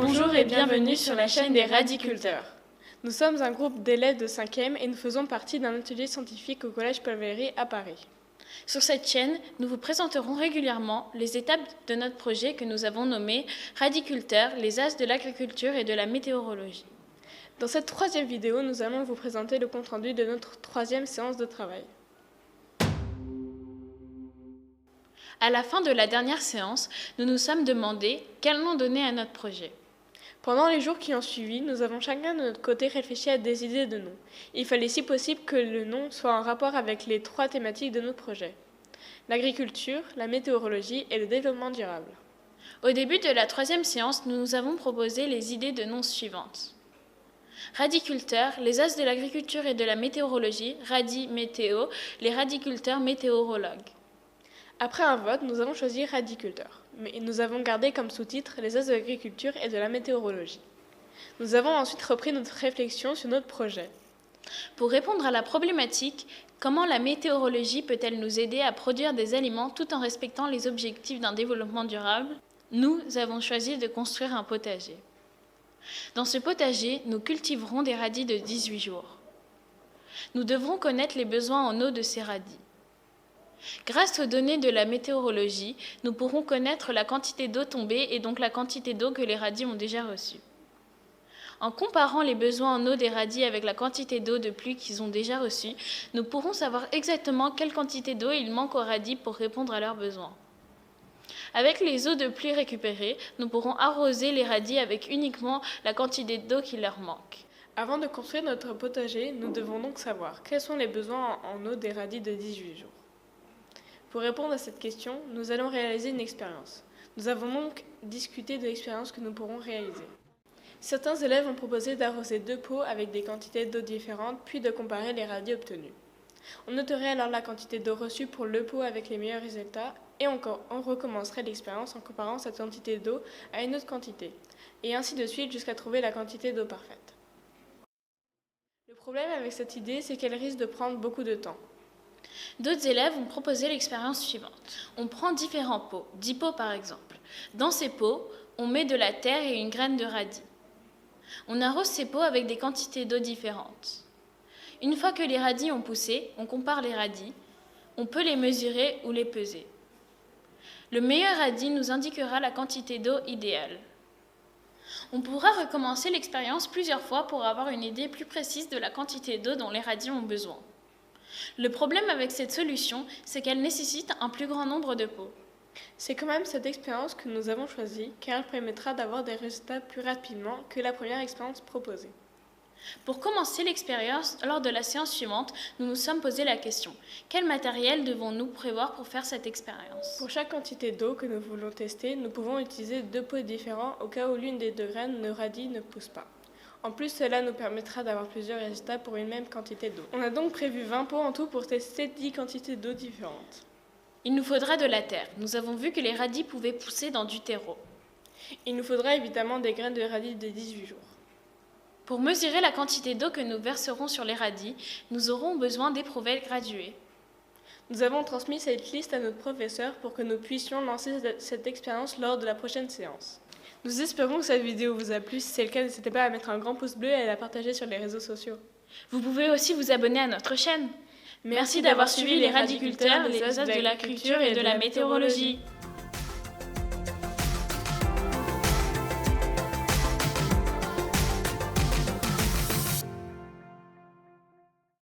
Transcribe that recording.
Bonjour et bienvenue sur la chaîne des Radiculteurs. Nous sommes un groupe d'élèves de 5e et nous faisons partie d'un atelier scientifique au Collège Paul Valéry à Paris. Sur cette chaîne, nous vous présenterons régulièrement les étapes de notre projet que nous avons nommé Radiculteurs, les as de l'agriculture et de la météorologie. Dans cette troisième vidéo, nous allons vous présenter le compte-rendu de notre troisième séance de travail. À la fin de la dernière séance, nous nous sommes demandé quel nom donner à notre projet. Pendant les jours qui ont suivi, nous avons chacun de notre côté réfléchi à des idées de nom. Il fallait si possible que le nom soit en rapport avec les trois thématiques de notre projet: l'agriculture, la météorologie et le développement durable. Au début de la troisième séance, nous nous avons proposé les idées de noms suivantes. Radiculteurs, les as de l'agriculture et de la météorologie, Radi-Météo, les radiculteurs météorologues. Après un vote, nous avons choisi Radiculteurs, mais nous avons gardé comme sous-titre les as de l'agriculture et de la météorologie. Nous avons ensuite repris notre réflexion sur notre projet. Pour répondre à la problématique, comment la météorologie peut-elle nous aider à produire des aliments tout en respectant les objectifs d'un développement durable, nous avons choisi de construire un potager. Dans ce potager, nous cultiverons des radis de 18 jours. Nous devrons connaître les besoins en eau de ces radis. Grâce aux données de la météorologie, nous pourrons connaître la quantité d'eau tombée et donc la quantité d'eau que les radis ont déjà reçue. En comparant les besoins en eau des radis avec la quantité d'eau de pluie qu'ils ont déjà reçue, nous pourrons savoir exactement quelle quantité d'eau il manque aux radis pour répondre à leurs besoins. Avec les eaux de pluie récupérées, nous pourrons arroser les radis avec uniquement la quantité d'eau qui leur manque. Avant de construire notre potager, nous devons donc savoir quels sont les besoins en eau des radis de 18 jours. Pour répondre à cette question, nous allons réaliser une expérience. Nous avons donc discuté de l'expérience que nous pourrons réaliser. Certains élèves ont proposé d'arroser 2 pots avec des quantités d'eau différentes, puis de comparer les radis obtenus. On noterait alors la quantité d'eau reçue pour le pot avec les meilleurs résultats, et on recommencerait l'expérience en comparant cette quantité d'eau à une autre quantité, et ainsi de suite jusqu'à trouver la quantité d'eau parfaite. Le problème avec cette idée, c'est qu'elle risque de prendre beaucoup de temps. D'autres élèves ont proposé l'expérience suivante. On prend différents pots, 10 pots par exemple. Dans ces pots, on met de la terre et une graine de radis. On arrose ces pots avec des quantités d'eau différentes. Une fois que les radis ont poussé, on compare les radis. On peut les mesurer ou les peser. Le meilleur radis nous indiquera la quantité d'eau idéale. On pourra recommencer l'expérience plusieurs fois pour avoir une idée plus précise de la quantité d'eau dont les radis ont besoin. Le problème avec cette solution, c'est qu'elle nécessite un plus grand nombre de pots. C'est quand même cette expérience que nous avons choisie, car elle permettra d'avoir des résultats plus rapidement que la première expérience proposée. Pour commencer l'expérience, lors de la séance suivante, nous nous sommes posé la question: quel matériel devons-nous prévoir pour faire cette expérience? Pour chaque quantité d'eau que nous voulons tester, nous pouvons utiliser 2 pots différents au cas où l'une des 2 graines de radis ne pousse pas. En plus, cela nous permettra d'avoir plusieurs résultats pour une même quantité d'eau. On a donc prévu 20 pots en tout pour tester 10 quantités d'eau différentes. Il nous faudra de la terre. Nous avons vu que les radis pouvaient pousser dans du terreau. Il nous faudra évidemment des graines de radis de 18 jours. Pour mesurer la quantité d'eau que nous verserons sur les radis, nous aurons besoin d'éprouvettes graduées. Nous avons transmis cette liste à notre professeur pour que nous puissions lancer cette expérience lors de la prochaine séance. Nous espérons que cette vidéo vous a plu. Si c'est le cas, n'hésitez pas à mettre un grand pouce bleu et à la partager sur les réseaux sociaux. Vous pouvez aussi vous abonner à notre chaîne. Merci d'avoir suivi les Radiculteurs, les as de l'agriculture et de la météorologie.